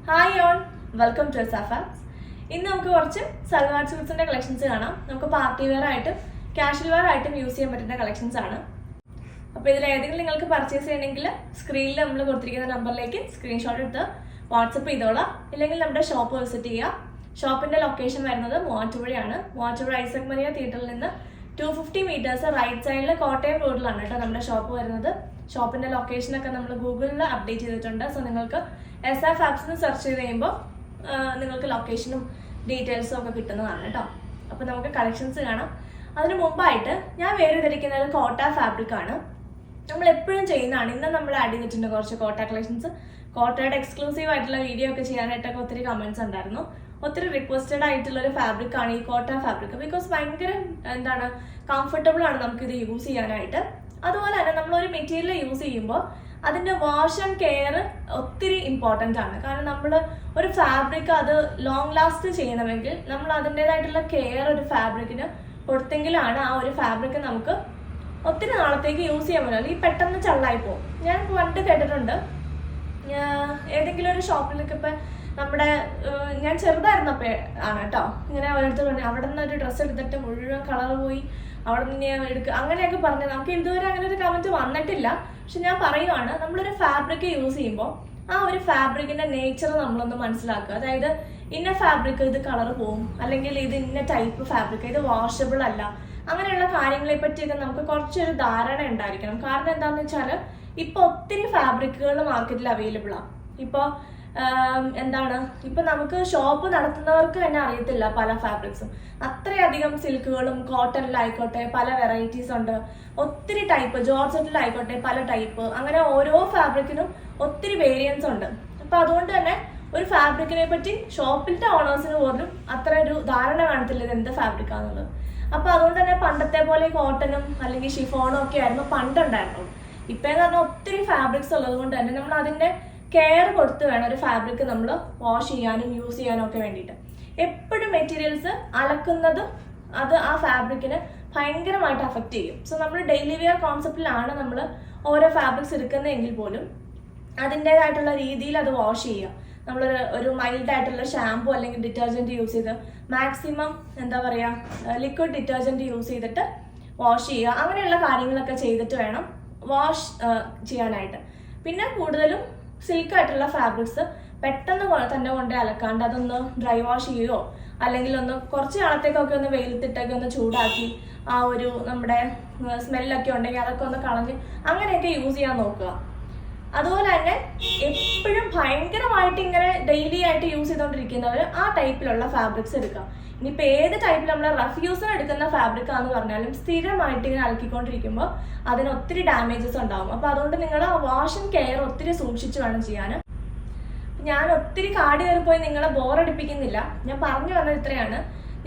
Hi all, welcome to Safa's. ഇന്ന് നമുക്ക് കുറച്ച് സൽവാർ സ്യൂട്ട്സിന്റെ കളക്ഷൻസ് കാണാം. നമുക്ക് പാർട്ടി വെയർ ആയിട്ടും കാഷ്വൽ വെയർ ആയിട്ടും യൂസ് ചെയ്യാൻ പറ്റുന്ന കളക്ഷൻസ് ആണ്. അപ്പോൾ ഇതിൽ ഏതെങ്കിലും നിങ്ങൾക്ക് പർച്ചേസ് ചെയ്യണമെങ്കിൽ സ്ക്രീനിൽ നമ്മൾ കൊടുത്തിരിക്കുന്ന നമ്പറിലേക്ക് സ്ക്രീൻഷോട്ട് എടുത്ത് വാട്സപ്പ് ചെയ്തോളാം. ഇല്ലെങ്കിൽ നമ്മുടെ ഷോപ്പ് വിസിറ്റ് ചെയ്യുക. ഷോപ്പിന്റെ ലൊക്കേഷൻ വരുന്നത് മൂവാറ്റുപുഴയാണ്. മൂവാറ്റുപുഴ ഐസക് മരിയ തിയേറ്ററിൽ നിന്ന് 250 മീറ്റേഴ്സ് റൈറ്റ് സൈഡിൽ കോട്ടയം റോഡിലാണ് കേട്ടോ നമ്മുടെ ഷോപ്പ് വരുന്നത്. ഷോപ്പിന്റെ ലൊക്കേഷനൊക്കെ നമ്മൾ ഗൂഗിളിൽ അപ്ഡേറ്റ് ചെയ്തിട്ടുണ്ട്. സോ നിങ്ങൾക്ക് SF ആപ്സ് സെർച്ച് ചെയ്ത് കഴിയുമ്പോൾ നിങ്ങൾക്ക് ലൊക്കേഷനും ഡീറ്റെയിൽസും ഒക്കെ കിട്ടുന്നതാണ് കേട്ടോ. അപ്പോൾ നമുക്ക് കളക്ഷൻസ് കാണാം. അതിന് മുമ്പായിട്ട് ഞാൻ വേറെ ധരിക്കുന്നത് കോട്ട ഫാബ്രിക് ആണ്. നമ്മൾ എപ്പോഴും ചെയ്യുന്നതാണ്. ഇന്ന് നമ്മൾ ആഡ് ചെയ്തിട്ടുണ്ട് കുറച്ച് കോട്ട കളക്ഷൻസ്. കോട്ടയുടെ എക്സ്ക്ലൂസീവ് ആയിട്ടുള്ള വീഡിയോ ഒക്കെ ചെയ്യാനായിട്ടൊക്കെ ഒത്തിരി കമന്റ്സ് ഉണ്ടായിരുന്നു. ഒത്തിരി റിക്വസ്റ്റഡ് ആയിട്ടുള്ള ഒരു ഫാബ്രിക് ആണ് ഈ കോട്ട ഫാബ്രിക്. ബിക്കോസ് ഭയങ്കര കംഫർട്ടബിൾ ആണ് നമുക്കിത് യൂസ് ചെയ്യാനായിട്ട്. അതുപോലെ തന്നെ നമ്മളൊരു മെറ്റീരിയൽ യൂസ് ചെയ്യുമ്പോൾ അതിന്റെ വാഷ് ആൻഡ് കെയർ ഒത്തിരി ഇമ്പോർട്ടൻ്റ് ആണ്. കാരണം നമ്മൾ ഒരു ഫാബ്രിക് അത് ലോങ് ലാസ്റ്റ് ചെയ്യണമെങ്കിൽ നമ്മൾ അതിൻ്റെതായിട്ടുള്ള കെയർ ഒരു ഫാബ്രിക്കിന് കൊടുത്തെങ്കിലാണ് ആ ഒരു ഫാബ്രിക് നമുക്ക് ഒത്തിരി നാളത്തേക്ക് യൂസ് ചെയ്യാൻ പറ്റില്ല. അല്ലെങ്കിൽ പെട്ടെന്ന് ചള്ളായി പോകും. ഞാൻ പണ്ട് കേട്ടിട്ടുണ്ട്, ഏതെങ്കിലും ഒരു ഷോപ്പിലൊക്കെ ഇപ്പം നമ്മുടെ ഞാൻ ചെറുതായിരുന്നപ്പോൾ ആണ് കേട്ടോ, ഇങ്ങനെ ഓരോരുത്തർ പറഞ്ഞു അവിടെ നിന്ന് ഒരു ഡ്രസ്സ് എടുത്തിട്ട് മുഴുവൻ കളർ പോയി, അവിടെ നിന്ന് ഞാൻ എടുക്കുക അങ്ങനെയൊക്കെ പറഞ്ഞു. നമുക്ക് ഇതുവരെ അങ്ങനെ ഒരു കമന്റ് വന്നിട്ടില്ല. പക്ഷെ ഞാൻ പറയുവാണ്, നമ്മളൊരു ഫാബ്രിക് യൂസ് ചെയ്യുമ്പോൾ ആ ഒരു ഫാബ്രിക്കിന്റെ നേച്ചർ നമ്മളൊന്ന് മനസ്സിലാക്കുക. അതായത് ഇന്ന ഫാബ്രിക് ഇത് കളർ പോവും, അല്ലെങ്കിൽ ഇത് ഇന്ന ടൈപ്പ് ഫാബ്രിക്, ഇത് വാഷബിൾ അല്ല, അങ്ങനെയുള്ള കാര്യങ്ങളെ പറ്റിയൊക്കെ നമുക്ക് കുറച്ചൊരു ധാരണ ഉണ്ടായിരിക്കണം. കാരണം എന്താണെന്ന് വെച്ചാൽ ഇപ്പൊ ഒത്തിരി ഫാബ്രിക്കുകൾ മാർക്കറ്റിൽ അവൈലബിൾ ആണ്. ഇപ്പോൾ ഇപ്പൊ നമുക്ക് ഷോപ്പ് നടത്തുന്നവർക്ക് തന്നെ അറിയത്തില്ല പല ഫാബ്രിക്സും. അത്രയധികം സിൽക്കുകളും കോട്ടണിലായിക്കോട്ടെ പല വെറൈറ്റീസ് ഉണ്ട്, ഒത്തിരി ടൈപ്പ്, ജോർജറ്റിലായിക്കോട്ടെ പല ടൈപ്പ്, അങ്ങനെ ഓരോ ഫാബ്രിക്കിനും ഒത്തിരി വേരിയൻസ് ഉണ്ട്. അപ്പൊ അതുകൊണ്ട് തന്നെ ഒരു ഫാബ്രിക്കിനെ പറ്റി ഷോപ്പിലത്തെ ഓണേഴ്സിന് പോലും അത്ര ഒരു ധാരണ കാണത്തില്ല ഇത് എന്ത് ഫാബ്രിക്കാന്നുള്ളത്. അപ്പൊ അതുകൊണ്ട് തന്നെ പണ്ടത്തെ പോലെ കോട്ടനും അല്ലെങ്കിൽ ഷിഫോണും ഒക്കെ ആയിരുന്നു പണ്ടുണ്ടായിരുന്നു. ഇപ്പെന്ന് പറഞ്ഞാൽ ഒത്തിരി ഫാബ്രിക്സ് ഉള്ളത് കൊണ്ട് തന്നെ നമ്മൾ അതിന്റെ കെയർ കൊടുത്ത് വേണം ഒരു ഫാബ്രിക് നമ്മൾ വാഷ് ചെയ്യാനും യൂസ് ചെയ്യാനും ഒക്കെ വേണ്ടിയിട്ട്. എപ്പോഴും മെറ്റീരിയൽസ് അലക്കുന്നത് അത് ആ ഫാബ്രിക്കിന് ഭയങ്കരമായിട്ട് അഫക്റ്റ് ചെയ്യും. സോ നമ്മൾ ഡെയിലി വെയർ കോൺസെപ്റ്റിലാണ് നമ്മൾ ഓരോ ഫാബ്രിക്സ് എടുക്കുന്നതെങ്കിൽ പോലും അതിൻ്റെതായിട്ടുള്ള രീതിയിൽ അത് വാഷ് ചെയ്യുക. ഒരു മൈൽഡ് ആയിട്ടുള്ള ഷാമ്പു അല്ലെങ്കിൽ ഡിറ്റർജൻറ്റ് യൂസ് ചെയ്ത് മാക്സിമം ലിക്വിഡ് ഡിറ്റർജൻറ്റ് യൂസ് ചെയ്തിട്ട് വാഷ് ചെയ്യുക. അങ്ങനെയുള്ള കാര്യങ്ങളൊക്കെ ചെയ്തിട്ട് വേണം വാഷ് ചെയ്യാനായിട്ട്. പിന്നെ കൂടുതലും സിൽക്ക് ആയിട്ടുള്ള ഫാബ്രിക്സ് പെട്ടെന്ന് തന്നെ കൊണ്ട് അലക്കാണ്ട് അതൊന്ന് ഡ്രൈ വാഷ് ചെയ്യുകയോ അല്ലെങ്കിൽ ഒന്ന് കുറച്ച് നാളത്തേക്കൊക്കെ ഒന്ന് വെയിലത്തിട്ടൊക്കെ ഒന്ന് ചൂടാക്കി ആ ഒരു നമ്മുടെ സ്മെല്ലൊക്കെ ഉണ്ടെങ്കിൽ അതൊക്കെ ഒന്ന് കളഞ്ഞ് അങ്ങനെയൊക്കെ യൂസ് ചെയ്യാൻ നോക്കുക. അതുപോലെ തന്നെ എപ്പോഴും ഭയങ്കരമായിട്ട് ഇങ്ങനെ ഡെയിലി ആയിട്ട് യൂസ് ചെയ്തുകൊണ്ടിരിക്കുന്നവർ ആ ടൈപ്പിലുള്ള ഫാബ്രിക്സ് എടുക്കാം. ഇനിയിപ്പോൾ ഏത് ടൈപ്പിൽ നമ്മൾ റഫ് യൂസിന് എടുക്കുന്ന ഫാബ്രിക് ആണെന്ന് പറഞ്ഞാലും സ്ഥിരമായിട്ട് ഇങ്ങനെ അലക്കിക്കൊണ്ടിരിക്കുമ്പോൾ അതിന് ഒത്തിരി ഡാമേജസ് ഉണ്ടാവും. അപ്പോൾ അതുകൊണ്ട് നിങ്ങൾ വാഷ് ആൻഡ് കെയർ ഒത്തിരി സൂക്ഷിച്ച് വേണം ചെയ്യാൻ. ഞാൻ ഒത്തിരി കാട് കയറിപ്പോയി നിങ്ങളെ ബോറടിപ്പിക്കുന്നില്ല. ഞാൻ പറഞ്ഞു വന്നത് ഇത്രയാണ്.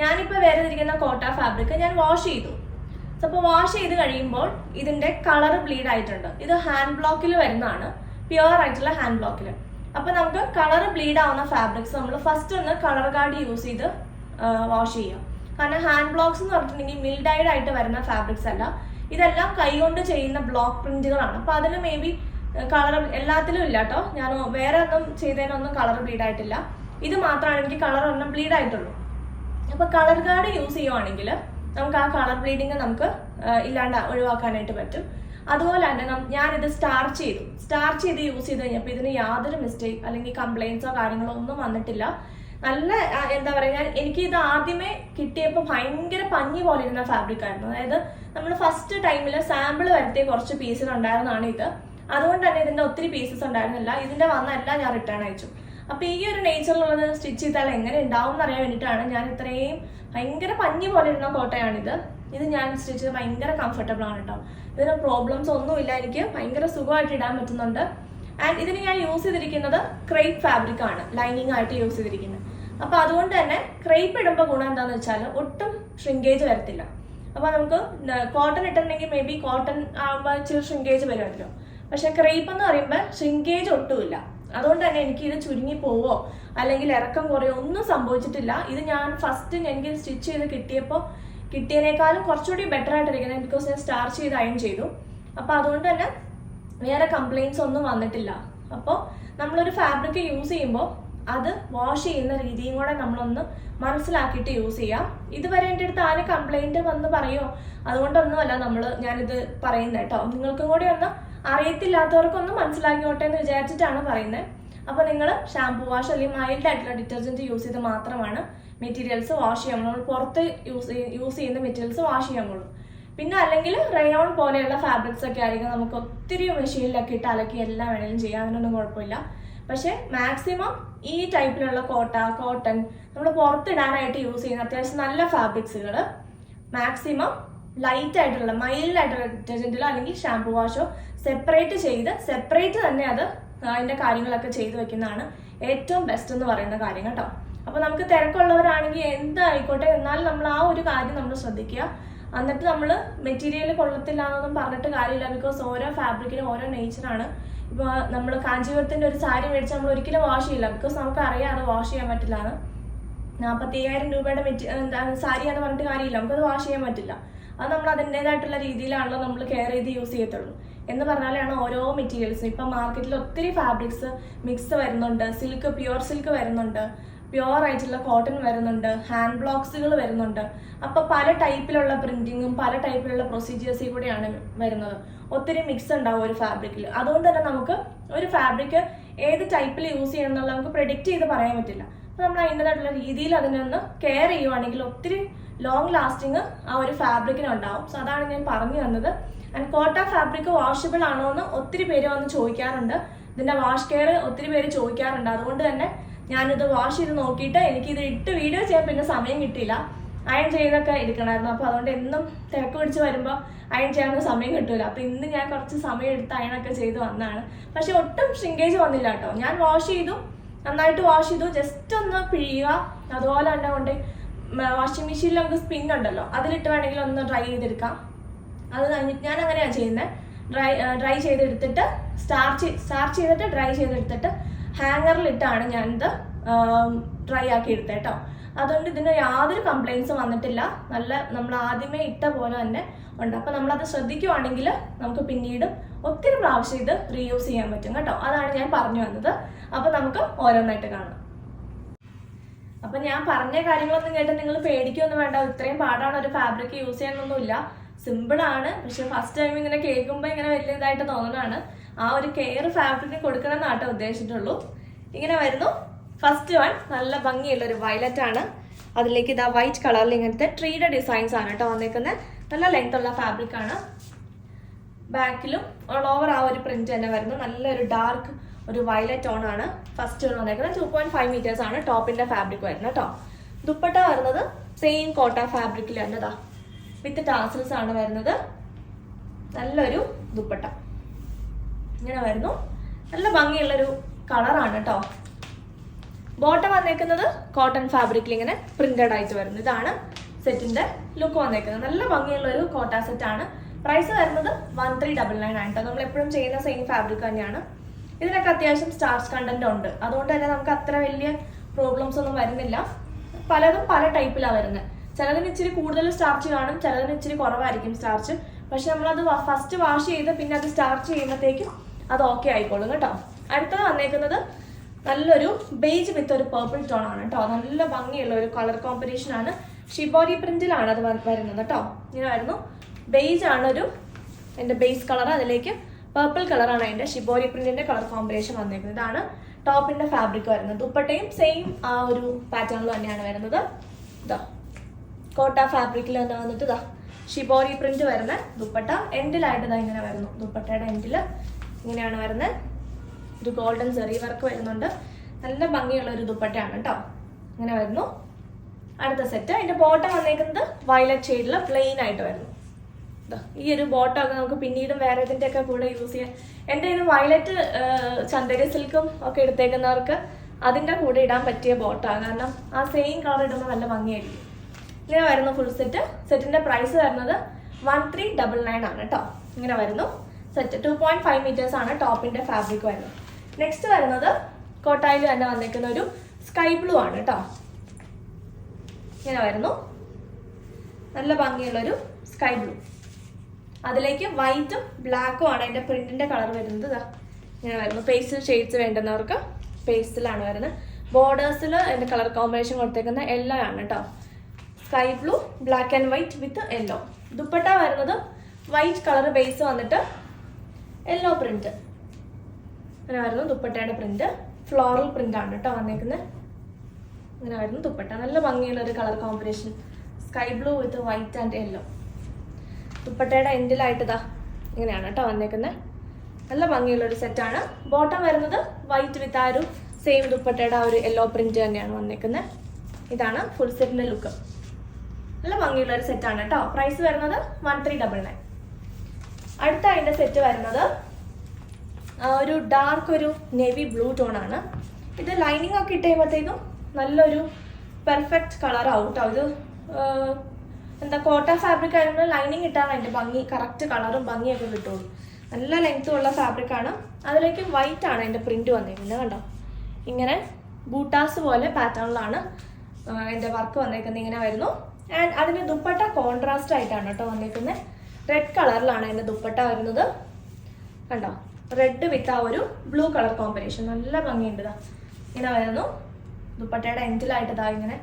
ഞാനിപ്പോൾ വേറെതിരിക്കുന്ന കോട്ട ഫാബ്രിക് ഞാൻ വാഷ് ചെയ്തു. അപ്പോൾ വാഷ് ചെയ്ത് കഴിയുമ്പോൾ ഇതിന്റെ കളർ ബ്ലീഡ് ആയിട്ടുണ്ട്. ഇത് ഹാൻഡ് ബ്ലോക്കിൽ വരുന്നതാണ്, പ്യുവർ ആയിട്ടുള്ള ഹാൻഡ് ബ്ലോക്കിൽ. അപ്പൊ നമുക്ക് കളർ ബ്ലീഡ് ആവുന്ന ഫാബ്രിക്സ് നമ്മൾ ഫസ്റ്റ് ഒന്ന് കളർ ഗാർഡ് യൂസ് ചെയ്ത് വാഷ് ചെയ്യാം. കാരണം ഹാൻഡ് ബ്ലോക്സ് എന്ന് പറഞ്ഞിട്ടുണ്ടെങ്കിൽ മിൽഡൈഡ് ആയിട്ട് വരുന്ന ഫാബ്രിക്സ് അല്ല, ഇതെല്ലാം കൈകൊണ്ട് ചെയ്യുന്ന ബ്ലോക്ക് പ്രിന്റുകളാണ്. അപ്പൊ അതിന് മേ ബി കളർ എല്ലാത്തിലും ഇല്ല കേട്ടോ. ഞാൻ വേറെ ഒന്നും ചെയ്തതിനൊന്നും കളർ ബ്ലീഡ് ആയിട്ടില്ല. ഇത് മാത്രമാണ് എനിക്ക് കളർ ഒന്നും ബ്ലീഡ് ആയിട്ടുള്ളൂ. അപ്പൊ കളർ ഗാർഡ് യൂസ് ചെയ്യുവാണെങ്കിൽ നമുക്ക് ആ കളർ ബ്ലീഡിങ് നമുക്ക് ഇല്ലാണ്ട് ഒഴിവാക്കാനായിട്ട് പറ്റും. അതുപോലെ തന്നെ ഞാനിത് സ്റ്റാർച്ച് ചെയ്ത് യൂസ് ചെയ്ത് കഴിഞ്ഞപ്പോൾ ഇതിന് യാതൊരു മിസ്റ്റേക്ക് അല്ലെങ്കിൽ കംപ്ലൈൻസോ കാര്യങ്ങളോ ഒന്നും വന്നിട്ടില്ല. നല്ല എനിക്ക് ഇത് ആദ്യമേ കിട്ടിയപ്പോൾ ഭയങ്കര പഞ്ഞി പോലെ ഇരുന്ന ഫാബ്രിക് ആയിരുന്നു. അതായത് നമ്മൾ ഫസ്റ്റ് ടൈമിൽ സാമ്പിൾ വരുത്തിയ കുറച്ച് പീസുകൾ ഉണ്ടായിരുന്നതാണ് ഇത്. അതുകൊണ്ട് തന്നെ ഇതിന്റെ ഒത്തിരി പീസസ് ഉണ്ടായിരുന്നില്ല. ഇതിന്റെ വന്നെല്ലാം ഞാൻ റിട്ടേൺ അയച്ചു. അപ്പൊ ഈ ഒരു നേച്ചറിലുള്ളത് സ്റ്റിച്ച് ചെയ്താൽ എങ്ങനെ ഉണ്ടാവും എന്നറിയാൻ വേണ്ടിയിട്ടാണ് ഞാൻ ഇത്രയും ഭയങ്കര പഞ്ഞി പോലെ ഇരുന്ന കോട്ടയാണിത്. ഇത് ഞാൻ സ്റ്റിച്ച് ചെയ്ത് ഭയങ്കര കംഫർട്ടബിൾ ആണ് കേട്ടോ. ഇതിന് പ്രോബ്ലംസ് ഒന്നുമില്ല. എനിക്ക് ഭയങ്കര സുഖമായിട്ട് ഇടാൻ പറ്റുന്നുണ്ട്. ആൻഡ് ഇതിന് ഞാൻ യൂസ് ചെയ്തിരിക്കുന്നത് ക്രേപ്പ് ഫാബ്രിക് ആണ്, ലൈനിങ് ആയിട്ട് യൂസ് ചെയ്തിരിക്കുന്നത്. അപ്പൊ അതുകൊണ്ട് തന്നെ ക്രേപ്പ് ഇടുമ്പോൾ ഗുണം എന്താണെന്ന് വെച്ചാൽ ഒട്ടും ഷ്രിങ്കേജ് വരത്തില്ല. അപ്പൊ നമുക്ക് കോട്ടൺ ഇട്ടിട്ടുണ്ടെങ്കിൽ മേ ബി കോട്ടൺ ആകുമ്പോൾ ഇച്ചിരി ഷ്രിങ്കേജ് വരുമല്ലോ. പക്ഷെ ക്രേപ്പ് എന്ന് പറയുമ്പോൾ ഷ്രിങ്കേജ് ഒട്ടുമില്ല. അതുകൊണ്ട് തന്നെ എനിക്ക് ഇത് ചുരുങ്ങി പോവോ അല്ലെങ്കിൽ ഇറക്കം കുറയോ ഒന്നും സംഭവിച്ചിട്ടില്ല. ഇത് ഞാൻ ഫസ്റ്റ് എനിക്ക് സ്റ്റിച്ച് ചെയ്ത് കിട്ടിയതിനേക്കാളും കുറച്ചുകൂടി ബെറ്റർ ആയിട്ടിരിക്കുന്നത്. ബിക്കോസ് ഞാൻ സ്റ്റാർച്ച് ചെയ്ത് അയൺ ചെയ്തു. അപ്പൊ അതുകൊണ്ട് തന്നെ വേറെ കംപ്ലൈൻസ് ഒന്നും വന്നിട്ടില്ല. അപ്പോൾ നമ്മളൊരു ഫാബ്രിക് യൂസ് ചെയ്യുമ്പോൾ അത് വാഷ് ചെയ്യുന്ന രീതിയും കൂടെ നമ്മളൊന്ന് മനസ്സിലാക്കിയിട്ട് യൂസ് ചെയ്യാം. ഇതുവരെ എൻ്റെ അടുത്ത് ആരും കംപ്ലൈൻറ്റ് വന്ന് പറയുമോ അതുകൊണ്ടൊന്നുമല്ല ഞാനിത് പറയുന്നത് കേട്ടോ. നിങ്ങൾക്കും കൂടി ഒന്ന് അറിയത്തില്ലാത്തവർക്കൊന്ന് മനസ്സിലാക്കിയോട്ടെ എന്ന് വിചാരിച്ചിട്ടാണ് പറയുന്നത്. അപ്പോൾ നിങ്ങൾ ഷാംപൂ വാഷ് അല്ലെങ്കിൽ മൈൽഡ് ആയിട്ടുള്ള ഡിറ്റർജൻറ്റ് യൂസ് ചെയ്ത് മാത്രമാണ് മെറ്റീരിയൽസ് വാഷ് ചെയ്യാൻ നമ്മൾ പുറത്ത് യൂസ് ചെയ്യുന്ന മെറ്റീരിയൽസ് വാഷ് ചെയ്യാൻ പോകുള്ളൂ. പിന്നെ അല്ലെങ്കിൽ റയോൺ പോലെയുള്ള ഫാബ്രിക്സ് ഒക്കെ ആയിരിക്കും നമുക്ക് ഒത്തിരി മെഷീനിലൊക്കെ ഇട്ട് അലക്കി എല്ലാം വേണമെങ്കിലും ചെയ്യാം, അതിനൊന്നും കുഴപ്പമില്ല. പക്ഷേ മാക്സിമം ഈ ടൈപ്പിലുള്ള കോട്ടൺ നമ്മൾ പുറത്തിടാനായിട്ട് യൂസ് ചെയ്യുന്ന അത്യാവശ്യം നല്ല ഫാബ്രിക്സുകൾ മാക്സിമം ലൈറ്റ് ആയിട്ടുള്ള മൈൽഡ് ആയിട്ടുള്ള ഡിറ്റർജൻറ്റിലോ അല്ലെങ്കിൽ ഷാംപൂ വാഷോ സെപ്പറേറ്റ് തന്നെ അതിൻ്റെ കാര്യങ്ങളൊക്കെ ചെയ്ത് വെക്കുന്നതാണ് ഏറ്റവും ബെസ്റ്റ് എന്ന് പറയുന്ന കാര്യം കേട്ടോ. അപ്പോൾ നമുക്ക് തിരക്കുള്ളവരാണെങ്കിൽ എന്തായിക്കോട്ടെ, എന്നാലും നമ്മൾ ആ ഒരു കാര്യം നമ്മൾ ശ്രദ്ധിക്കുക. എന്നിട്ട് നമ്മൾ മെറ്റീരിയൽ കൊള്ളത്തില്ല എന്നൊന്നും പറഞ്ഞിട്ട് കാര്യമില്ല. ബിക്കോസ് ഓരോ ഫാബ്രിക്കിനും ഓരോ നേച്ചറാണ്. ഇപ്പോൾ നമ്മൾ കാഞ്ചീപുരത്തിൻ്റെ ഒരു സാരി മേടിച്ച് നമ്മൾ ഒരിക്കലും വാഷ് ചെയ്യില്ല, ബിക്കോസ് നമുക്കറിയാം അത് വാഷ് ചെയ്യാൻ പറ്റില്ല. 45,000 രൂപയുടെ സാരിയാണെന്ന് പറഞ്ഞിട്ട് കാര്യമില്ല, നമുക്കത് വാഷ് ചെയ്യാൻ പറ്റില്ല. അത് നമ്മൾ അതിൻ്റെതായിട്ടുള്ള രീതിയിലാണല്ലോ നമ്മൾ കെയർ ചെയ്ത് യൂസ് ചെയ്യത്തുള്ളൂ. എന്ന് പറഞ്ഞാലാണ് ഓരോ മെറ്റീരിയൽസും ഇപ്പം മാർക്കറ്റിൽ ഒത്തിരി ഫാബ്രിക്സ് മിക്സ് വരുന്നുണ്ട്. പ്യുവർ സിൽക്ക് വരുന്നുണ്ട്, പ്യുവർ ആയിട്ടുള്ള കോട്ടൺ വരുന്നുണ്ട്, ഹാൻഡ് ബ്ലോക്സുകൾ വരുന്നുണ്ട്. അപ്പോൾ പല ടൈപ്പിലുള്ള പ്രിന്റിങ്ങും പല ടൈപ്പിലുള്ള പ്രൊസീജിയേഴ്സിൽ കൂടെയാണ് വരുന്നത്. ഒത്തിരി മിക്സ് ഉണ്ടാവും ഒരു ഫാബ്രിക്കിൽ. അതുകൊണ്ട് തന്നെ നമുക്ക് ഒരു ഫാബ്രിക് ഏത് ടൈപ്പിൽ യൂസ് ചെയ്യണം എന്നുള്ളത് നമുക്ക് പ്രെഡിക്റ്റ് ചെയ്ത് പറയാൻ പറ്റില്ല. അപ്പോൾ നമ്മൾ അതിൻ്റെതായിട്ടുള്ള രീതിയിൽ അതിനൊന്ന് കെയർ ചെയ്യുവാണെങ്കിൽ ഒത്തിരി ലോങ് ലാസ്റ്റിങ് ആ ഒരു ഫാബ്രിക്കിന് ഉണ്ടാവും. സോ അതാണ് ഞാൻ പറഞ്ഞു തന്നത്. ആൻഡ് കോട്ട ഫാബ്രിക് വാഷബിൾ ആണോ എന്ന് ഒത്തിരി പേര് വന്ന് ചോദിക്കാറുണ്ട്. ഇതിൻ്റെ വാഷ് കെയർ ഒത്തിരി പേര് ചോദിക്കാറുണ്ട്. അതുകൊണ്ട് തന്നെ ഞാനിത് വാഷ് ചെയ്ത് നോക്കിയിട്ട് എനിക്കിത് ഇട്ട് വീഡിയോ ചെയ്യാൻ പിന്നെ സമയം കിട്ടിയില്ല. അയൺ ചെയ്തൊക്കെ എടുക്കണമായിരുന്നു. അപ്പോൾ അതുകൊണ്ട് എന്നും തിരക്ക് പിടിച്ച് വരുമ്പോൾ അയൺ ചെയ്യാനൊന്നും സമയം കിട്ടില്ല. അപ്പോൾ ഇന്ന് ഞാൻ കുറച്ച് സമയം എടുത്ത് അയണൊക്കെ ചെയ്ത് വന്നതാണ്. പക്ഷെ ഒട്ടും ഷ്രിങ്കേജ് വന്നില്ല കേട്ടോ. ഞാൻ വാഷ് ചെയ്തു, നന്നായിട്ട് വാഷ് ചെയ്തു, ജസ്റ്റ് ഒന്ന് പിഴിയുക. അതുപോലെ തന്നെ കൊണ്ട് വാഷിംഗ് മെഷീനിൽ നമുക്ക് സ്പിൻ ഉണ്ടല്ലോ, അതിലിട്ട് വേണമെങ്കിൽ ഒന്ന് ഡ്രൈ ചെയ്തെടുക്കാം. അത് കഴിഞ്ഞിട്ട് ഞാൻ അങ്ങനെയാണ് ചെയ്യുന്നത്. ഡ്രൈ ചെയ്തെടുത്തിട്ട് സ്റ്റാർച്ച് ചെയ്തിട്ട് ഡ്രൈ ചെയ്തെടുത്തിട്ട് ഹാങ്ങറിലിട്ടാണ് ഞാനിത് ഡ്രൈ ആക്കി എടുത്തത് കേട്ടോ. അതുകൊണ്ട് ഇതിന് യാതൊരു കംപ്ലൈൻസും വന്നിട്ടില്ല. നമ്മൾ ആദ്യമേ ഇട്ട പോലെ തന്നെ ഉണ്ട്. അപ്പോൾ നമ്മളത് ശ്രദ്ധിക്കുവാണെങ്കിൽ നമുക്ക് പിന്നീട് ഒത്തിരി പ്രാവശ്യം ഇത് റീയൂസ് ചെയ്യാൻ പറ്റും കേട്ടോ. അതാണ് ഞാൻ പറഞ്ഞു വന്നത്. അപ്പോൾ നമുക്ക് ഓരോന്നായിട്ട് കാണാം. അപ്പം ഞാൻ പറഞ്ഞ കാര്യങ്ങളൊന്നും കേട്ട് നിങ്ങൾ പേടിക്കൊന്നും വേണ്ട. ഇത്രയും പാടാണ് ഒരു ഫാബ്രിക് യൂസ് ചെയ്യാനൊന്നുമില്ല, സിമ്പിളാണ്. പക്ഷെ ഫസ്റ്റ് ടൈം ഇങ്ങനെ കേൾക്കുമ്പോൾ ഇങ്ങനെ വലിയ ഇതായിട്ട് തോന്നുന്നതാണ്. ആ ഒരു കെയർ ഫാബ്രിക്കിന് കൊടുക്കണം എന്നാട്ടോ ഉദ്ദേശിച്ചിട്ടുള്ളൂ. ഇങ്ങനെ വരുന്നു. ഫസ്റ്റ് വൺ നല്ല ഭംഗിയുള്ളൊരു വയലറ്റ് ആണ്. അതിലേക്ക് ഇതാ വൈറ്റ് കളറിൽ ഇങ്ങനത്തെ ട്രീയുടെ ഡിസൈൻസ് ആണ് കേട്ടോ വന്നേക്കുന്നത്. നല്ല ലെങ്ത് ഉള്ള ഫാബ്രിക് ആണ്. ബാക്കിലും ഓൾ ഓവർ ആ ഒരു പ്രിന്റ് തന്നെ വരുന്നു. നല്ലൊരു ഡാർക്ക് ഒരു വയലറ്റ് ടോൺ ആണ് ഫസ്റ്റ് വന്നേക്കുന്നത്. 2.5 മീറ്റേഴ്സ് ആണ് ടോപ്പിന്റെ ഫാബ്രിക് വരുന്നത് കേട്ടോ. ദുപ്പട്ട വരുന്നത് സെയിം കോട്ട ഫാബ്രിക്കിൽ വരുന്നതാ, വിത്ത് ടാസൽസ് ആണ് വരുന്നത്. നല്ലൊരു ദുപ്പട്ട ഇങ്ങനെ വരുന്നു. നല്ല ഭംഗിയുള്ളൊരു കളറാണ് കേട്ടോ. ബോട്ടം വന്നേക്കുന്നത് കോട്ടൺ ഫാബ്രിക്കിൽ ഇങ്ങനെ പ്രിന്റഡ് ആയിട്ട് വരുന്നു. ഇതാണ് സെറ്റിന്റെ ലുക്ക് വന്നേക്കുന്നത്. നല്ല ഭംഗിയുള്ളൊരു കോട്ട സെറ്റ് ആണ്. പ്രൈസ് വരുന്നത് 1399 ആണ് കേട്ടോ. നമ്മൾ എപ്പോഴും ചെയ്യുന്ന സെയിം ഫാബ്രിക് തന്നെയാണ്. ഇതിനൊക്കെ അത്യാവശ്യം സ്റ്റാർച്ച് കണ്ടന്റ് ഉണ്ട്. അതുകൊണ്ട് തന്നെ നമുക്ക് അത്ര വലിയ പ്രോബ്ലംസ് ഒന്നും വരുന്നില്ല. പലതും പല ടൈപ്പിലാണ് വരുന്നത്. ചിലതിന് ഇച്ചിരി കൂടുതൽ സ്റ്റാർച്ച് കാണും, ചിലതിന് ഇച്ചിരി കുറവായിരിക്കും സ്റ്റാർച്ച്. പക്ഷെ നമ്മളത് ഫസ്റ്റ് വാഷ് ചെയ്ത് പിന്നെ അത് സ്റ്റാർച്ച് ചെയ്യുമ്പോഴത്തേക്കും അത് ഓക്കെ ആയിക്കോളും കേട്ടോ. അടുത്തത് വന്നേക്കുന്നത് നല്ലൊരു ബേജ് വിത്ത് ഒരു പേർപ്പിൾ ടോൺ ആണ് കേട്ടോ. നല്ല ഭംഗിയുള്ള ഒരു കളർ കോമ്പിനേഷൻ ആണ്. ഷിബോരി പ്രിന്റിലാണ് അത് വരുന്നത് കേട്ടോ. ഇങ്ങനെ വരുന്നു. ബേജ് ആണ് എൻ്റെ ബേസ് കളർ. അതിലേക്ക് പേർപ്പിൾ കളറാണ് അതിൻ്റെ ഷിബോരി പ്രിന്റിന്റെ കളർ കോമ്പിനേഷൻ വന്നേക്കുന്നത്. ഇതാണ് ടോപ്പിന്റെ ഫാബ്രിക് വരുന്നത്. ദുപ്പട്ടയും സെയിം ആ ഒരു പാറ്റേണിൽ തന്നെയാണ് വരുന്നത്. ഇതാ കോട്ട ഫാബ്രിക്കിൽ തന്നെ വന്നിട്ട് ഇതാ ഷിബോരി പ്രിന്റ് വരുന്ന ദുപ്പട്ട. എൻഡിലായിട്ട് ഇതാ ഇങ്ങനെ വരുന്നു. ദുപ്പട്ടയുടെ എൻഡിൽ ഇങ്ങനെയാണ് വരുന്നത്. ഒരു ഗോൾഡൻ സെറി വർക്ക് വരുന്നുണ്ട്. നല്ല ഭംഗിയുള്ള ഒരു ദുപ്പട്ടയാണ് കേട്ടോ. ഇങ്ങനെ വരുന്നു. അടുത്ത സെറ്റ് അതിന്റെ ബോട്ടം വന്നേക്കുന്നത് വയലറ്റ് ഷെയ്ഡിൽ പ്ലെയിൻ ആയിട്ട് വരുന്നു. ഈ ഒരു ബോട്ടം ഒക്കെ നമുക്ക് പിന്നീടും വേറെ ഇതിൻ്റെ ഒക്കെ കൂടെ യൂസ് ചെയ്യാം. എൻ്റെ ഇത് വയലറ്റ് ചന്ദേരി സിൽക്കും ഒക്കെ എടുത്തേക്കുന്നവർക്ക് അതിൻ്റെ കൂടെ ഇടാൻ പറ്റിയ ബോട്ടാണ്. കാരണം ആ സെയിം കളർ ഇടുമ്പോൾ നല്ല ഭംഗിയായിരിക്കും. ഇങ്ങനെ വരുന്നു ഫുൾ സെറ്റ്. സെറ്റിന്റെ പ്രൈസ് വരുന്നത് 1399 ആണ് കേട്ടോ. ഇങ്ങനെ വരുന്നു സെറ്റ്. 2.5 മീറ്റേഴ്സ് ആണ് ടോപ്പിന്റെ ഫാബ്രിക് വരുന്നത്. നെക്സ്റ്റ് വരുന്നത് കോട്ടായിൽ തന്നെ വന്നിരിക്കുന്ന ഒരു സ്കൈ ബ്ലൂ ആണ് കേട്ടോ. ഇങ്ങനെ വരുന്നു. നല്ല ഭംഗിയുള്ളൊരു സ്കൈ ബ്ലൂ. അതിലേക്ക് വൈറ്റും ബ്ലാക്കും ആണ് അതിന്റെ പ്രിന്റിന്റെ കളർ വരുന്നത്. ഇങ്ങനെ വരുന്നു. പേസ്റ്റൽ ഷെയ്ഡ്സ് വേണ്ടുന്നവർക്ക് പേസ്റ്റലാണ് വരുന്നത്. ബോർഡേഴ്സിൽ എൻ്റെ കളർ കോമ്പിനേഷൻ കൊടുത്തേക്കുന്ന യെല്ലോ ആണ് കേട്ടോ. Sky blue, black and white with yellow. Dupatta വരുന്നത് വൈറ്റ് കളർ ബേസ് വന്നിട്ട് യെല്ലോ പ്രിന്റ്. അങ്ങനെ വരുന്നു ദുപ്പട്ടയുടെ പ്രിന്റ്. ഫ്ലോറൽ പ്രിന്റ് ആണ് കേട്ടോ വന്നേക്കുന്നത്. അങ്ങനെ വരുന്നു ദുപ്പട്ട. നല്ല ഭംഗിയുള്ള ഒരു colour combination, sky blue with white and yellow. ദുപ്പട്ടയുടെ എൻഡിലായിട്ട് ഇതാ ഇങ്ങനെയാണ് കേട്ടോ വന്നേക്കുന്നത്. നല്ല ഭംഗിയുള്ള ഒരു സെറ്റാണ്. ബോട്ടം വരുന്നത് വൈറ്റ് വിത്ത് ആ ഒരു സെയിം ദുപ്പട്ടയുടെ ആ ഒരു യെല്ലോ പ്രിന്റ് തന്നെയാണ് വന്നേക്കുന്നത്. ഇതാണ് ഫുൾ സെറ്റിന്റെ ലുക്ക്. നല്ല ഭംഗിയുള്ള ഒരു സെറ്റാണ് കേട്ടോ. പ്രൈസ് വരുന്നത് 1399. അടുത്ത അതിന്റെ സെറ്റ് വരുന്നത് ഒരു ഡാർക്ക് ഒരു നേവി ബ്ലൂ ടോൺ ആണ്. ഇത് ലൈനിങ് ഒക്കെ ഇട്ട് കഴിയുമ്പോഴത്തേക്കും നല്ലൊരു പെർഫെക്റ്റ് കളർ ആവും കേട്ടോ. ഇത് എന്താ കോട്ടൺ ഫാബ്രിക് ആയതുകൊണ്ട് ലൈനിങ് ഇട്ടാണ് അതിൻ്റെ ഭംഗി, കറക്റ്റ് കളറും ഭംഗിയൊക്കെ കിട്ടുള്ളൂ. നല്ല ലെങ്ത്തും ഉള്ള ഫാബ്രിക്കാണ്. അതിലേക്ക് വൈറ്റ് ആണ് അതിൻ്റെ പ്രിന്റ് വന്നിരിക്കുന്നത്. കണ്ടോ, ഇങ്ങനെ ബൂട്ടാസ് പോലെ പാറ്റേണിലാണ് എൻ്റെ വർക്ക് വന്നേക്കുന്നത്. ഇങ്ങനെ വരുന്നു. ആൻഡ് അതിൻ്റെ ദുപ്പട്ട കോൺട്രാസ്റ്റ് ആയിട്ടാണ് കേട്ടോ വന്നേക്കുന്നത്. റെഡ് കളറിലാണ് അതിൻ്റെ ദുപ്പട്ട വരുന്നത്. കണ്ടോ, റെഡ് വിത്ത് ആ ഒരു ബ്ലൂ കളർ കോമ്പിനേഷൻ. നല്ല ഭംഗിയുണ്ട്. ഇങ്ങനെ വരുന്നു. ദുപ്പട്ടയുടെ എൻഡിലായിട്ട് ഇതാ ഇങ്ങനെ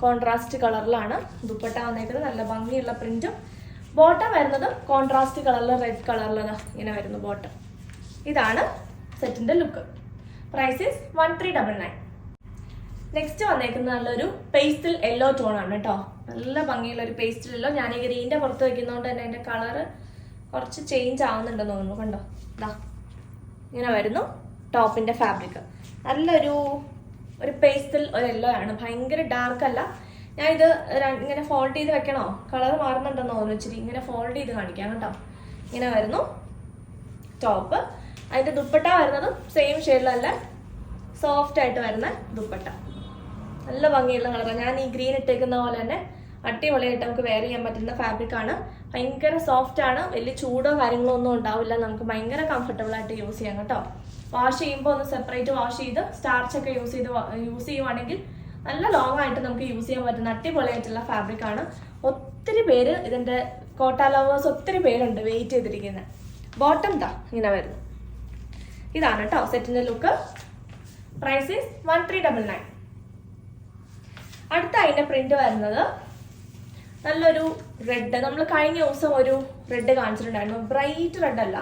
കോൺട്രാസ്റ്റ് കളറിലാണ് ദുപ്പട്ട വന്നേക്കുന്നത്. നല്ല ഭംഗിയുള്ള പ്രിന്റും. ബോട്ടം വരുന്നത് കോൺട്രാസ്റ്റ് കളറിൽ റെഡ് കളറിൽ ഇങ്ങനെ വരുന്നു ബോട്ടം. ഇതാണ് സെറ്റിന്റെ ലുക്ക്. Price is 1399. നെക്സ്റ്റ് വന്നേക്കുന്നത് നല്ലൊരു പേസ്റ്റൽ യെല്ലോ ടോൺ ആണ് കേട്ടോ. നല്ല ഭംഗിയുള്ള ഒരു പേസ്റ്റൽ യെല്ലോ. ഞാൻ ഈ ഗ്രീനിന്റെ പുറത്ത് വെക്കുന്നതുകൊണ്ട് തന്നെ അതിന്റെ കളറ് കുറച്ച് ചേഞ്ച് ആവുന്നുണ്ടെന്ന് തോന്നുന്നു. കണ്ടോ, ഇതാ ഇങ്ങനെ വരുന്നു ടോപ്പിന്റെ ഫാബ്രിക്. നല്ലൊരു പേസ്റ്റൽ ഒരു യെല്ലോ ആണ്. ഭയങ്കര ഡാർക്ക് അല്ല. ഞാൻ ഇത് ഇങ്ങനെ ഫോൾഡ് ചെയ്ത് വെക്കണോ, കളർ മാറുന്നുണ്ടെന്ന് തോന്നുന്നു. ഇച്ചിരി ഇങ്ങനെ ഫോൾഡ് ചെയ്ത് കാണിക്കാം കേട്ടോ. ഇങ്ങനെ വരുന്നു ടോപ്പ്. അതിന്റെ ദുപ്പട്ട വരുന്നതും സെയിം ഷെയ്ഡിലല്ല, സോഫ്റ്റ് ആയിട്ട് വരുന്ന ദുപ്പട്ട. നല്ല ഭംഗിയുള്ള കളറാണ്. ഞാൻ ഈ ഗ്രീൻ ഇട്ടേക്കുന്ന പോലെ തന്നെ അടിപൊളിയായിട്ട് നമുക്ക് വെയർ ചെയ്യാൻ പറ്റുന്ന ഫാബ്രിക് ആണ്. ഭയങ്കര സോഫ്റ്റ് ആണ്. വലിയ ചൂടോ കാര്യങ്ങളോ ഒന്നും ഉണ്ടാവില്ല. നമുക്ക് ഭയങ്കര കംഫർട്ടബിൾ ആയിട്ട് യൂസ് ചെയ്യാം കേട്ടോ. വാഷ് ചെയ്യുമ്പോൾ ഒന്ന് സെപ്പറേറ്റ് വാഷ് ചെയ്ത് സ്റ്റാർച്ചൊക്കെ യൂസ് ചെയ്യുവാണെങ്കിൽ നല്ല ലോങ് ആയിട്ട് നമുക്ക് യൂസ് ചെയ്യാൻ പറ്റുന്ന അടിപൊളിയായിട്ടുള്ള ഫാബ്രിക് ആണ്. ഒത്തിരി പേര് ഇതിന്റെ കോട്ട ലവേഴ്സ് ഒത്തിരി പേരുണ്ട് വെയിറ്റ് ചെയ്തിരിക്കുന്നത്. ബോട്ടം ദാ ഇങ്ങനെ വരുന്നു. ഇതാണ് കേട്ടോ സെറ്റിന്റെ ലുക്ക്. Price is 1399. അടുത്ത അതിന്റെ പ്രിന്റ് വരുന്നത് നല്ലൊരു റെഡ്. നമ്മൾ കഴിഞ്ഞ ദിവസം ഒരു റെഡ് കാണിച്ചിട്ടുണ്ടായിരുന്നു. ബ്രൈറ്റ് റെഡ് അല്ല,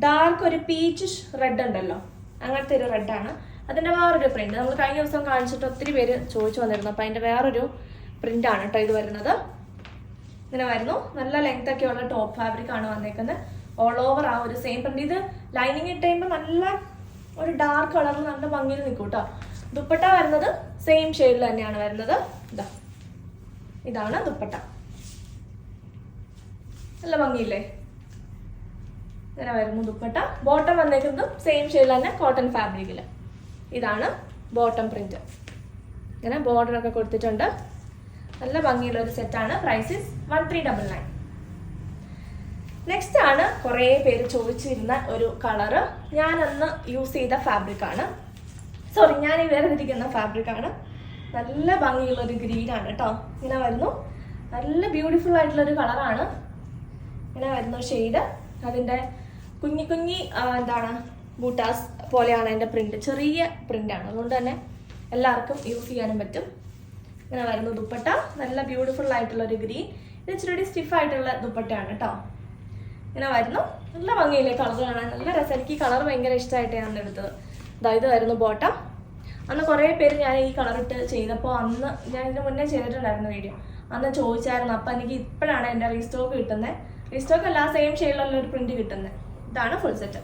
ഡാർക്ക് ഒരു പീച്ചിഷ് റെഡ് ഉണ്ടല്ലോ, അങ്ങനത്തെ ഒരു റെഡാണ്. അതിന്റെ വേറൊരു പ്രിന്റ് നമ്മൾ കഴിഞ്ഞ ദിവസം കാണിച്ചിട്ട് ഒത്തിരി പേര് ചോദിച്ചു വന്നിരുന്നു. അപ്പൊ അതിന്റെ വേറൊരു പ്രിന്റ് ആണ് കേട്ടോ ഇത് വരുന്നത്. ഇങ്ങനെ വരുന്നു. നല്ല ലെങ്ത് ഒക്കെ ഉള്ള ടോപ്പ് ഫാബ്രിക് ആണ് വന്നേക്കുന്നത്. ഓൾ ഓവർ ആ ഒരു സെയിം പ്രിന്റ്. ഇത് ലൈനിങ് ഇട്ട് കഴിയുമ്പോൾ നല്ല ഒരു ഡാർക്ക് കളറിൽ നല്ല ഭംഗിയിൽ നിൽക്കും കേട്ടോ. ദുപ്പട്ട വരുന്നത് സെയിം ഷെയ്ഡിൽ തന്നെയാണ് വരുന്നത്. ഇതാണ് ദുപ്പട്ട. നല്ല ഭംഗിയില്ലേ? ഇങ്ങനെ വരുന്നു ദുപ്പട്ട. ബോട്ടം വന്നേക്കുന്നത് സെയിം ഷെയ്ഡിൽ തന്നെ കോട്ടൺ ഫാബ്രിക്കിൽ. ഇതാണ് ബോട്ടം പ്രിന്റ്. ഇങ്ങനെ ബോർഡർ ഒക്കെ കൊടുത്തിട്ടുണ്ട്. നല്ല ഭംഗിയുള്ള ഒരു സെറ്റാണ്. Price is 1399. നെക്സ്റ്റ് ആണ് കുറേ പേര് ചോദിച്ചിരുന്ന ഒരു കളറ്. ഞാൻ അന്ന് യൂസ് ചെയ്ത ഫാബ്രിക് ആണ്. ഞാൻ ഈ വേർതിരിക്കുന്ന ഫാബ്രിക് ആണ്. നല്ല ഭംഗിയുള്ള ഒരു ഗ്രീൻ ആണ് കേട്ടോ. ഇങ്ങനെ വരുന്നു. നല്ല ബ്യൂട്ടിഫുൾ ആയിട്ടുള്ള ഒരു കളറാണ്. ഇങ്ങനെ വരുന്നു ഷെയ്ഡ്. അതിൻ്റെ കുഞ്ഞി എന്താണ് ബൂട്ടാസ് പോലെയാണ് അതിൻ്റെ പ്രിന്റ്. ചെറിയ പ്രിന്റാണ്, അതുകൊണ്ട് തന്നെ എല്ലാവർക്കും യൂസ് ചെയ്യാനും പറ്റും. ഇങ്ങനെ വരുന്നു ദുപ്പട്ട. നല്ല ബ്യൂട്ടിഫുൾ ആയിട്ടുള്ള ഒരു ഗ്രീൻ. ഇത് ഇച്ചിരി സ്റ്റിഫ് ആയിട്ടുള്ള ദുപ്പട്ടയാണ് കേട്ടോ. ഇങ്ങനെ വരുന്നു. നല്ല ഭംഗിയില്ലേ കളർ കാണാൻ? നല്ല രസം. എനിക്ക് ഈ കളർ ഭയങ്കര ഇഷ്ടമായിട്ട് ഞാൻ എടുത്തത്. ഇത് വരുന്നു ബോട്ടം. അന്ന് കുറേ പേര് ഞാൻ ഈ കളർ ഇട്ട് ചെയ്തപ്പോൾ അന്ന് ഞാൻ ഇതിന് മുന്നേ ചെയ്തിട്ടുണ്ടായിരുന്നു വീഡിയോ. അന്ന് ചോദിച്ചായിരുന്നു. അപ്പം എനിക്ക് ഇപ്പോഴാണ് എൻ്റെ റീസ്റ്റോക്ക് കിട്ടുന്നത്. റീസ്റ്റോക്ക് അല്ല, സെയിം ഷെയ്ഡിലുള്ള ഒരു പ്രിന്റ് കിട്ടുന്നത്. ഇതാണ് ഫുൾ സെറ്റ്.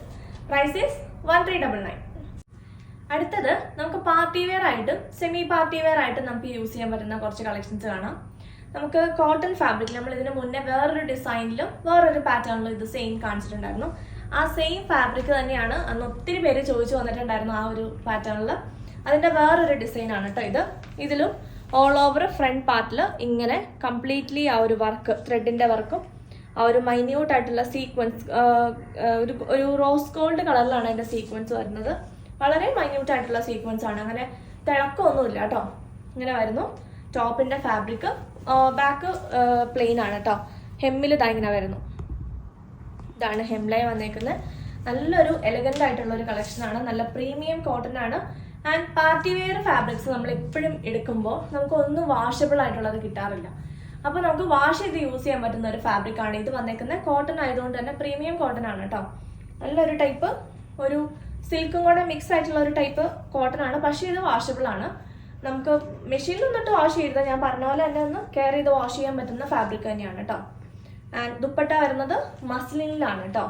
Price is 1399. അടുത്തത് നമുക്ക് പാർട്ടി വെയർ ആയിട്ടും സെമി പാർട്ടി വെയർ ആയിട്ടും നമുക്ക് യൂസ് ചെയ്യാൻ പറ്റുന്ന കുറച്ച് കളക്ഷൻസ് കാണാം. നമുക്ക് കോട്ടൺ ഫാബ്രിക് നമ്മൾ ഇതിന് മുന്നേ വേറൊരു ഡിസൈനിലും വേറൊരു പാറ്റേണിലും ഇത് സെയിം കാണിച്ചിട്ടുണ്ടായിരുന്നു. ആ സെയിം ഫാബ്രിക് തന്നെയാണ് അന്ന് ഒത്തിരി പേര് ചോദിച്ചു വന്നിട്ടുണ്ടായിരുന്നു ആ ഒരു പാറ്റേണിൽ. അതിൻ്റെ വേറൊരു ഡിസൈനാണ് കേട്ടോ ഇത്. ഇതിലും ഓൾ ഓവർ ഫ്രണ്ട് പാർട്ടിൽ ഇങ്ങനെ കംപ്ലീറ്റ്ലി ആ ഒരു വർക്ക്, ത്രെഡിൻ്റെ വർക്കും ആ ഒരു മൈന്യൂട്ട് ആയിട്ടുള്ള സീക്വൻസ്, ഒരു റോസ് ഗോൾഡ് കളറിലാണ് അതിൻ്റെ സീക്വൻസ് വരുന്നത്. വളരെ മൈന്യൂട്ട് ആയിട്ടുള്ള സീക്വൻസ് ആണ്. അങ്ങനെ തിളക്കമൊന്നുമില്ല കേട്ടോ. ഇങ്ങനെ വരുന്നു ടോപ്പിൻ്റെ ഫാബ്രിക്. ബാക്ക് പ്ലെയിൻ ആണ് കേട്ടോ. ഹെമ്മിൽ ഇങ്ങനെ വരുന്നു. ഇതാണ് ഹെംലൈൻ വന്നേക്കുന്നത്. നല്ലൊരു എലഗൻ്റ് ആയിട്ടുള്ള ഒരു കളക്ഷനാണ്. നല്ല പ്രീമിയം കോട്ടൺ ആണ്. ആൻഡ് പാർട്ടി വെയർ ഫാബ്രിക്സ് നമ്മൾ എപ്പോഴും എടുക്കുമ്പോൾ നമുക്ക് ഒന്നും വാഷബിൾ ആയിട്ടുള്ളത് കിട്ടാറില്ല. അപ്പോൾ നമുക്ക് വാഷ് ചെയ്ത് യൂസ് ചെയ്യാൻ പറ്റുന്ന ഒരു ഫാബ്രിക് ആണ് ഇത് വന്നേക്കുന്നത്. കോട്ടൺ ആയതുകൊണ്ട് തന്നെ പ്രീമിയം കോട്ടൺ ആണ് കേട്ടോ. നല്ലൊരു ടൈപ്പ് ഒരു സിൽക്കും കൂടെ മിക്സ് ആയിട്ടുള്ള ഒരു ടൈപ്പ് കോട്ടൺ ആണ്. പക്ഷേ ഇത് വാഷബിൾ ആണ്. നമുക്ക് മെഷീനിൽ നിന്നിട്ട് വാഷ് ചെയ്താൽ ഞാൻ പറഞ്ഞ പോലെ തന്നെ ഒന്ന് കെയർ ചെയ്ത് വാഷ് ചെയ്യാൻ പറ്റുന്ന ഫാബ്രിക് തന്നെയാണ് കേട്ടോ. ആൻഡ് ദുപ്പട്ട വരുന്നത് മസ്ലിനിലാണ് കേട്ടോ.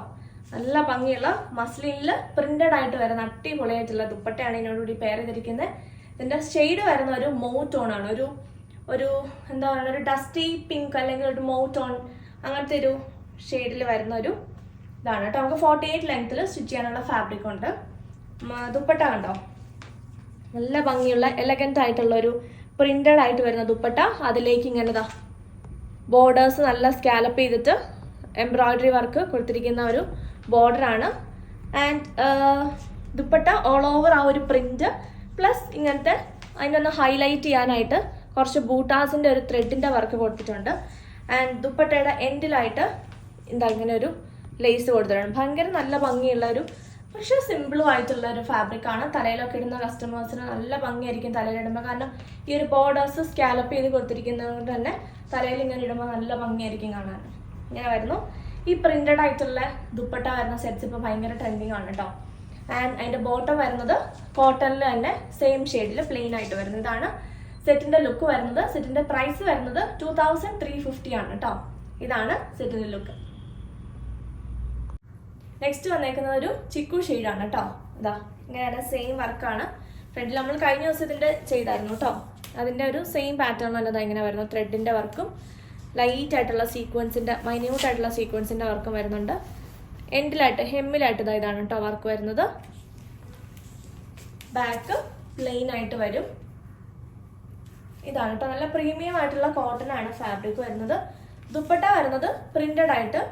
നല്ല ഭംഗിയുള്ള മസ്ലിനിൽ പ്രിന്റഡ് ആയിട്ട് വരുന്ന അടിപൊളിയായിട്ടുള്ള ദുപ്പട്ടയാണ് ഇതിനോടുകൂടി പെയർ ചെയ്തിരിക്കുന്നത്. ഇതിന്റെ ഷെയ്ഡ് വരുന്ന ഒരു മൗ ടോൺ ആണ്. ഒരു എന്താ പറയുക, ഒരു ഡസ്റ്റി പിങ്ക് അല്ലെങ്കിൽ ഒരു മൗ ടോൺ അങ്ങനത്തെ ഒരു ഷെയ്ഡിൽ വരുന്ന ഒരു ഇതാണ് കേട്ടോ. നമുക്ക് 48 ലെങ്ത്തിൽ സ്റ്റിച്ച് ചെയ്യാനുള്ള ഫാബ്രിക് ഉണ്ട്. ദുപ്പട്ട കണ്ടോ, നല്ല ഭംഗിയുള്ള എലഗന്റ് ആയിട്ടുള്ള ഒരു പ്രിന്റഡ് ആയിട്ട് വരുന്ന ദുപ്പട്ട. അതിലേക്ക് ഇങ്ങനെ ബോർഡേഴ്സ് നല്ല സ്കാലപ്പ് ചെയ്തിട്ട് എംബ്രോയിഡറി വർക്ക് കൊടുത്തിരിക്കുന്ന ഒരു ബോർഡറാണ്. ആൻഡ് ദുപ്പട്ട ഓൾ ഓവർ ആ ഒരു പ്രിന്റ് പ്ലസ് ഇങ്ങനത്തെ അതിനൊന്ന് ഹൈലൈറ്റ് ചെയ്യാനായിട്ട് കുറച്ച് ബൂട്ടാസിൻ്റെ ഒരു ത്രെഡിൻ്റെ വർക്ക് കൊടുത്തിട്ടുണ്ട്. ആൻഡ് ദുപ്പട്ടയുടെ എൻഡിലായിട്ട് എന്താ ഇങ്ങനെ ഒരു ലേസ് കൊടുത്തിട്ടുണ്ട്. ഭയങ്കര നല്ല ഭംഗിയുള്ള ഒരു പക്ഷേ സിമ്പിളും ആയിട്ടുള്ള ഒരു ഫാബ്രിക് ആണ്. തലയിലൊക്കെ ഇടുന്ന കസ്റ്റമേഴ്സിന് നല്ല ഭംഗിയായിരിക്കും തലയിലിടുമ്പോൾ. കാരണം ഈ ഒരു ബോർഡേഴ്സ് സ്കാലപ്പ് ചെയ്ത് കൊടുത്തിരിക്കുന്നത് കൊണ്ട് തന്നെ തലയിൽ ഇങ്ങനെ ഇടുമ്പോൾ നല്ല ഭംഗിയായിരിക്കും കാണാൻ. ഇങ്ങനെ വരുന്നു. ഈ പ്രിന്റഡ് ആയിട്ടുള്ള ദുപ്പട്ട വരുന്ന സെറ്റ്സ് ഇപ്പോൾ ഭയങ്കര ട്രെൻഡിങ് ആണ് കേട്ടോ. ആൻഡ് അതിൻ്റെ ബോട്ടം വരുന്നത് കോട്ടണിൽ തന്നെ സെയിം ഷെയ്ഡിൽ പ്ലെയിൻ ആയിട്ട് വരുന്നത്. ഇതാണ് സെറ്റിന്റെ ലുക്ക് വരുന്നത്. സെറ്റിന്റെ പ്രൈസ് വരുന്നത് 2350 ആണ് കേട്ടോ. ഇതാണ് സെറ്റിന്റെ ലുക്ക്. നെക്സ്റ്റ് വന്നേക്കുന്നത് ഒരു ചിക്കു ഷെയ്ഡാണ് കേട്ടോ. ഇതാ ഇങ്ങനെ സെയിം വർക്കാണ്. ഫ്രണ്ടിൽ നമ്മൾ കഴിഞ്ഞ ദിവസം ഇതിൻ്റെ ചെയ്തായിരുന്നു കേട്ടോ. അതിൻ്റെ ഒരു സെയിം പാറ്റേൺ തന്നെ ഇങ്ങനെ വരുന്നു. ത്രെഡിൻ്റെ വർക്കും ലൈറ്റ് ആയിട്ടുള്ള സീക്വൻസിൻ്റെ മൈന്യൂട്ട് ആയിട്ടുള്ള സീക്വൻസിൻ്റെ വർക്കും വരുന്നുണ്ട്. എൻഡിലായിട്ട് ഹെമ്മിലായിട്ട് ഇതാണ് കേട്ടോ വർക്ക് വരുന്നത്. ബാക്ക് പ്ലെയിൻ ആയിട്ട് വരും. ഇതാണ് കേട്ടോ. നല്ല പ്രീമിയം ആയിട്ടുള്ള കോട്ടൺ ആണ് ഫാബ്രിക് വരുന്നത്. ദുപ്പട്ട വരുന്നത് പ്രിന്റഡ് ആയിട്ട്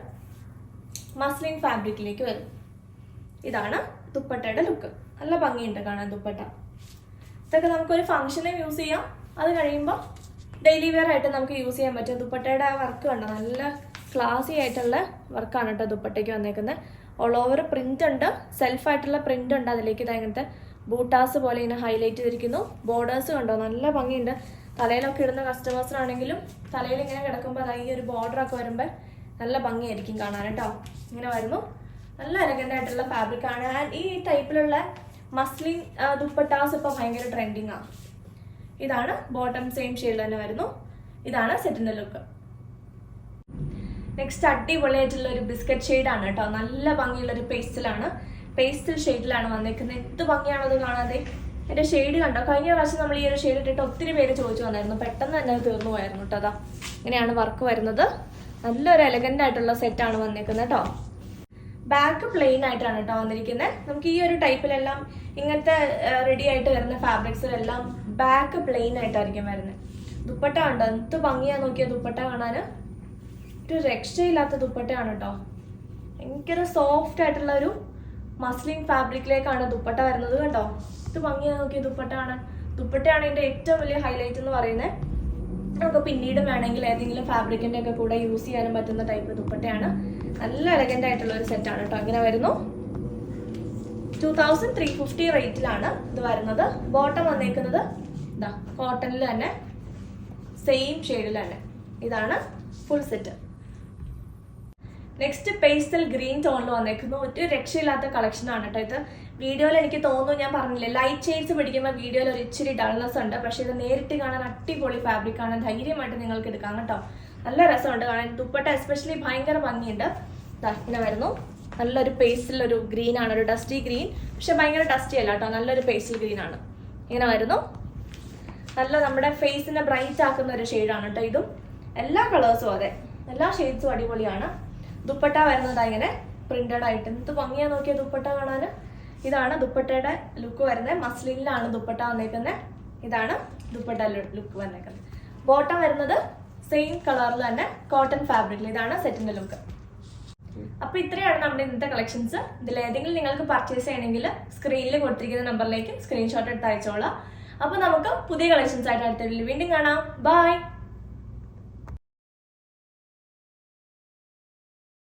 മസ്ലിൻ ഫാബ്രിക്കിലേക്ക് വരും. ഇതാണ് ദുപ്പട്ടയുടെ ലുക്ക്. നല്ല ഭംഗിയുണ്ട് കാണാൻ ദുപ്പട്ട. ഇതൊക്കെ നമുക്കൊരു ഫംഗ്ഷനും യൂസ് ചെയ്യാം. അത് കഴിയുമ്പോൾ ഡെയിലി വെയർ ആയിട്ട് നമുക്ക് യൂസ് ചെയ്യാൻ പറ്റും. ദുപ്പട്ടയുടെ വർക്ക് കണ്ടോ, നല്ല ക്ലാസി ആയിട്ടുള്ള വർക്കാണ് കേട്ടോ ദുപ്പട്ടയ്ക്ക് വന്നേക്കുന്നത്. ഓൾ ഓവർ പ്രിന്റ് ഉണ്ട്, സെൽഫായിട്ടുള്ള പ്രിന്റ് ഉണ്ട്. അതിലേക്ക് ഇങ്ങനത്തെ ബൂട്ടാസ് പോലെ ഇങ്ങനെ ഹൈലൈറ്റ് ചെയ്തിരിക്കുന്നു. ബോർഡേഴ്സ് കണ്ടോ, നല്ല ഭംഗിയുണ്ട്. തലയിലൊക്കെ ഇടുന്ന കസ്റ്റമേഴ്സിനാണെങ്കിലും തലയിൽ ഇങ്ങനെ കിടക്കുമ്പോൾ ഈ ഒരു ബോർഡറൊക്കെ വരുമ്പോൾ നല്ല ഭംഗിയായിരിക്കും കാണാൻ കേട്ടോ. ഇങ്ങനെ വരുന്നു. നല്ല എലഗന്റ് ആയിട്ടുള്ള ഫാബ്രിക് ആണ്. ആൻഡ് ഈ ടൈപ്പിലുള്ള മസ്ലിൻ ദുപ്പട്ടാസ് ഇപ്പോൾ ഭയങ്കര ട്രെൻഡിങ് ആണ്. ഇതാണ് ബോട്ടം സെയിം ഷെയ്ഡിൽ തന്നെ വരുന്നു. ഇതാണ് സെറ്റിന്റെ ലുക്ക്. നെക്സ്റ്റ് അടിപൊളിയായിട്ടുള്ള ഒരു ബിസ്ക്കറ്റ് ഷെയ്ഡാണ് കേട്ടോ. നല്ല ഭംഗിയുള്ള ഒരു പേസ്റ്റൽ ഷെയ്ഡിലാണ് വന്നേക്കുന്നത്. എന്ത് ഭംഗിയാണത് കാണാതെ. എൻ്റെ ഷെയ്ഡ് കണ്ടോ, കഴിഞ്ഞ പ്രാവശ്യം നമ്മൾ ഈ ഒരു ഷെയ്ഡ് ഇട്ടിട്ട് ഒത്തിരി പേര് ചോദിച്ചു വന്നായിരുന്നു. പെട്ടെന്ന് തന്നെ അത് തീർന്നു പോയായിരുന്നു കേട്ടോ. അതാ ഇങ്ങനെയാണ് വർക്ക് വരുന്നത്. നല്ലൊരു എലഗന്റ് ആയിട്ടുള്ള സെറ്റാണ് വന്നേക്കുന്നത് കേട്ടോ. ബാക്ക് പ്ലെയിൻ ആയിട്ടാണ് കേട്ടോ വന്നിരിക്കുന്നത്. നമുക്ക് ഈ ഒരു ടൈപ്പിലെല്ലാം ഇങ്ങനത്തെ റെഡി ആയിട്ട് വരുന്ന ഫാബ്രിക്സിലെല്ലാം ബാക്ക് പ്ലെയിൻ ആയിട്ടായിരിക്കും വരുന്നത്. ദുപ്പട്ട കണ്ടോ, എന്ത് ഭംഗിയാ നോക്കിയ ദുപ്പട്ട കാണാൻ. ഒരു രക്ഷയില്ലാത്ത ദുപ്പട്ടയാണ് കേട്ടോ. ഭയങ്കര സോഫ്റ്റ് ആയിട്ടുള്ള ഒരു മസ്ലിൻ ഫാബ്രിക്കിലേക്കാണ് ദുപ്പട്ട വരുന്നത് കേട്ടോ. ഇത് ഭംഗിയാ നോക്കിയ ദുപ്പട്ട കാണാൻ. ദുപ്പട്ടയാണ് ഇതിന്റെ ഏറ്റവും വലിയ ഹൈലൈറ്റ് എന്ന് പറയുന്നത്. നമുക്ക് പിന്നീട് വേണമെങ്കിൽ ഏതെങ്കിലും ഫാബ്രിക്കിന്റെ ഒക്കെ കൂടെ യൂസ് ചെയ്യാനും പറ്റുന്ന ടൈപ്പ് ദുപ്പട്ടയാണ്. നല്ല എലഗന്റ് ആയിട്ടുള്ള ഒരു സെറ്റാണ് കേട്ടോ. അങ്ങനെ വരുന്നു. 2350 റേറ്റിലാണ് ഇത് വരുന്നത്. ബോട്ടം വന്നേക്കുന്നത് ഇതാ കോട്ടണിൽ തന്നെ സെയിം ഷെയ്ഡിൽ തന്നെ. ഇതാണ് full set. Next pastel green ടോണിൽ വന്നേക്കുന്നു. ഒരു രക്ഷയില്ലാത്ത കളക്ഷനാണ് കേട്ടോ ഇത്. വീഡിയോയിൽ എനിക്ക് തോന്നുന്നു, ഞാൻ പറഞ്ഞില്ലേ, ലൈറ്റ് ഷെയ്ഡ്സ് പിടിക്കുമ്പോൾ വീഡിയോയിൽ ഒരു ഇച്ചിരി ഡൾനെസ് ഉണ്ട്. പക്ഷേ ഇത് നേരിട്ട് കാണാൻ അടിപൊളി ഫാബ്രിക് ആണ്. ധൈര്യമായിട്ട് നിങ്ങൾക്ക് എടുക്കാം കേട്ടോ. നല്ല രസമുണ്ട് കാണാൻ. ദുപ്പട്ട എസ്പെഷ്യലി ഭയങ്കര ഭംഗിയുണ്ട്. ഇങ്ങനെ വരുന്നു. നല്ലൊരു പേസ്റ്റൽ ഒരു ഗ്രീൻ ആണ്, ഒരു ഡസ്റ്റി ഗ്രീൻ. പക്ഷെ ഭയങ്കര ഡസ്റ്റി അല്ല കേട്ടോ, നല്ലൊരു പേസ്റ്റൽ ഗ്രീൻ ആണ്. ഇങ്ങനെ വരുന്നു. നല്ല നമ്മുടെ ഫേസിനെ ബ്രൈറ്റ് ആക്കുന്ന ഒരു ഷെയ്ഡാണ് കേട്ടോ ഇതും. എല്ലാ കളേഴ്സും അതെ, എല്ലാ ഷെയ്ഡ്സും അടിപൊളിയാണ്. ദുപ്പട്ട വരുന്നത് ഇങ്ങനെ പ്രിന്റഡ് ആയിട്ട്. എന്ത് ഭംഗിയാ നോക്കിയ ദുപ്പട്ട കാണാൻ. ഇതാണ് ദുപ്പട്ടയുടെ ലുക്ക് വരുന്നത്. മസ്ലിനിലാണ് ദുപ്പട്ട വന്നേക്കുന്നത്. ഇതാണ് ദുപ്പട്ട ലുക്ക് വന്നേക്കുന്നത്. ബോട്ടം വരുന്നത് സെയിം കളറിൽ തന്നെ കോട്ടൺ ഫാബ്രിക്കിൽ. ഇതാണ് സെറ്റിന്റെ ലുക്ക്. അപ്പൊ ഇത്രയാണ് നമ്മുടെ ഇന്നത്തെ കളക്ഷൻസ്. ഇതിൽ ഏതെങ്കിലും നിങ്ങൾക്ക് പർച്ചേസ് ചെയ്യണമെങ്കിൽ സ്ക്രീനിൽ കൊടുത്തിരിക്കുന്ന നമ്പറിലേക്ക് സ്ക്രീൻഷോട്ട് എടുത്ത് അയച്ചോളാം. അപ്പൊ നമുക്ക് പുതിയ കളക്ഷൻസ് ആയിട്ട് അടുത്ത വീണ്ടും കാണാം. ബൈ.